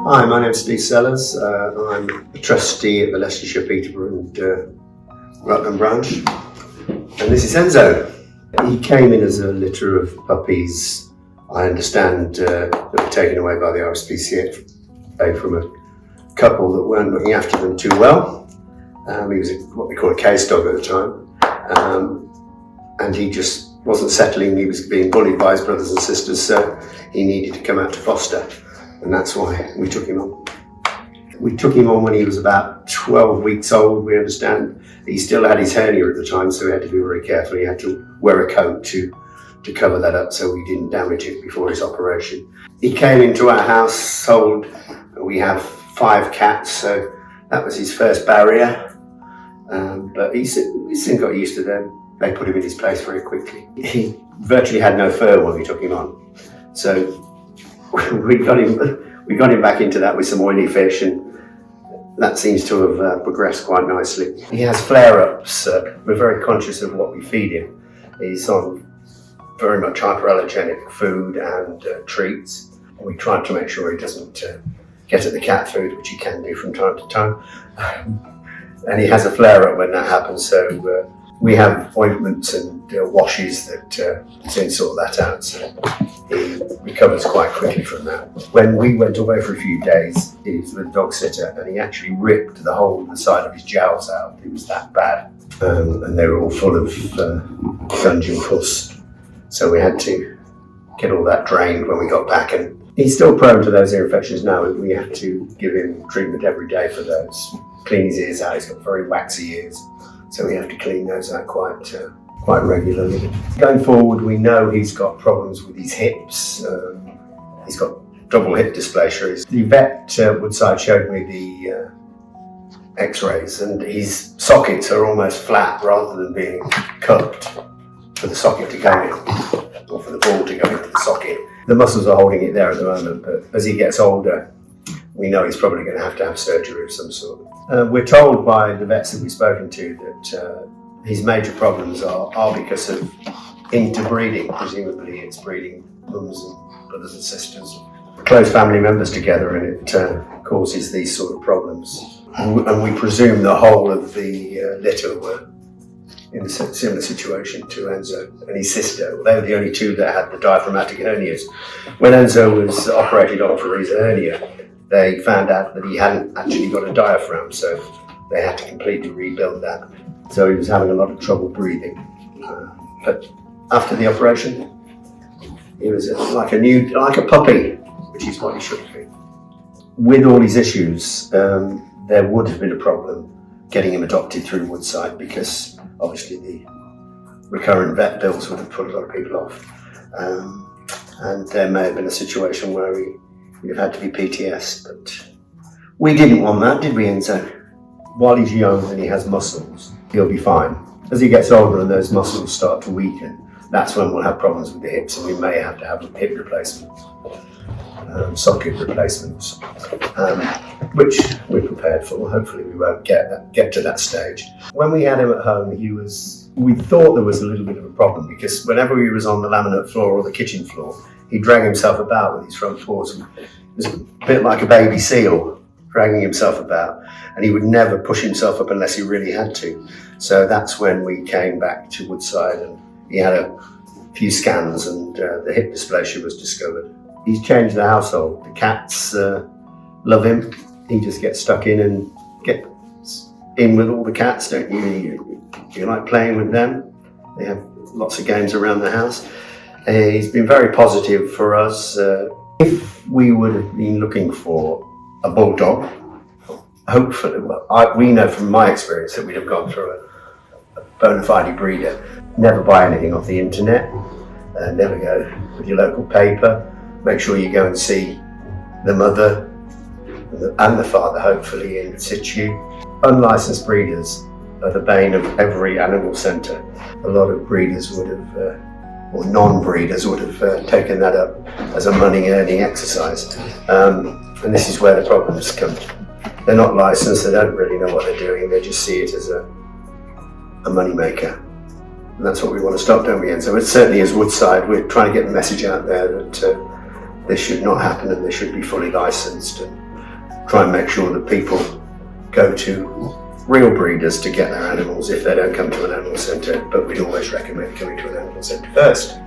Hi, my name's Steve Sellers. I'm a trustee at the Leicestershire, Peterborough and Rutland branch. And this is Enzo. He came in as a litter of puppies, I understand, that were taken away by the RSPCA from a couple that weren't looking after them too well. He was what we call a case dog at the time. And he just wasn't settling. He was being bullied by his brothers and sisters, so he needed to come out to foster. And that's why we took him on. We took him on when he was about 12 weeks old, we understand. He still had his hernia at the time, so we had to be very careful. He had to wear a coat to cover that up so we didn't damage it before his operation. He came into our household. We have 5 cats, so that was his first barrier. But he soon got used to them. They put him in his place very quickly. He virtually had no fur when we took him on. So we got him back into that with some oily fish, and that seems to have progressed quite nicely. He has flare-ups. We're very conscious of what we feed him. He's on very much hyperallergenic food and treats. We try to make sure he doesn't get at the cat food, which he can do from time to time. And he has a flare-up when that happens, so we have ointments and washes that soon sort that out, so he recovers quite quickly from that. When we went away for a few days, he was with a dog sitter, and he actually ripped the whole of the side of his jowls out. It was that bad, and they were all full of dungeon pus, so we had to get all that drained when we got back. And he's still prone to those ear infections now. We have to give him treatment every day for those. Clean his ears out. He's got very waxy ears, so we have to clean those out quite regularly. Going forward, we know he's got problems with his hips. He's got double hip dysplasia. The vet at Woodside showed me the x-rays, and his sockets are almost flat rather than being cupped for the socket to go in, or for the ball to go into the socket. The muscles are holding it there at the moment, but as he gets older, we know he's probably going to have surgery of some sort. We're told by the vets that we've spoken to that his major problems are because of interbreeding. Presumably it's breeding mums and brothers and sisters, close family members together, and it causes these sort of problems. And we presume the whole of the litter were in a similar situation to Enzo and his sister. They were the only two that had the diaphragmatic hernias. When Enzo was operated on for his hernia, they found out that he hadn't actually got a diaphragm, so they had to completely rebuild that. So he was having a lot of trouble breathing. But after the operation, he was like a puppy, which is what he should be. With all his issues, there would have been a problem getting him adopted through Woodside, because obviously the recurrent vet bills would have put a lot of people off. And there may have been a situation where we'd have had to be PTS, but we didn't want that, did we, Enzo? While he's young and he has muscles, he'll be fine. As he gets older and those muscles start to weaken, that's when we'll have problems with the hips, and we may have to have hip replacements, socket replacements, which we're prepared for. Hopefully we won't get to that stage. When we had him at home, we thought there was a little bit of a problem, because whenever he was on the laminate floor or the kitchen floor, he'd drag himself about with his front paws. It was a bit like a baby seal, dragging himself about, and he would never push himself up unless he really had to. So that's when we came back to Woodside, and he had a few scans, and the hip dysplasia was discovered. He's changed the household. The cats love him. He just gets stuck in and gets in with all the cats, don't you? You like playing with them. They have lots of games around the house. He's been very positive for us. If we would have been looking for a bulldog, hopefully, we know from my experience that we'd have gone through a bona fide breeder. Never buy anything off the internet. Never go with your local paper. Make sure you go and see the mother and the father, hopefully in situ. Unlicensed breeders are the bane of every animal centre. A lot of breeders would have or non-breeders would have taken that up as a money-earning exercise. And this is where the problems come. They're not licensed, they don't really know what they're doing, they just see it as a money maker. And that's what we want to stop, don't we? And so it certainly is Woodside. We're trying to get the message out there that this should not happen, and they should be fully licensed. And try and make sure that people go to real breeders to get their animals if they don't come to an animal centre, but we'd always recommend coming to an animal centre first.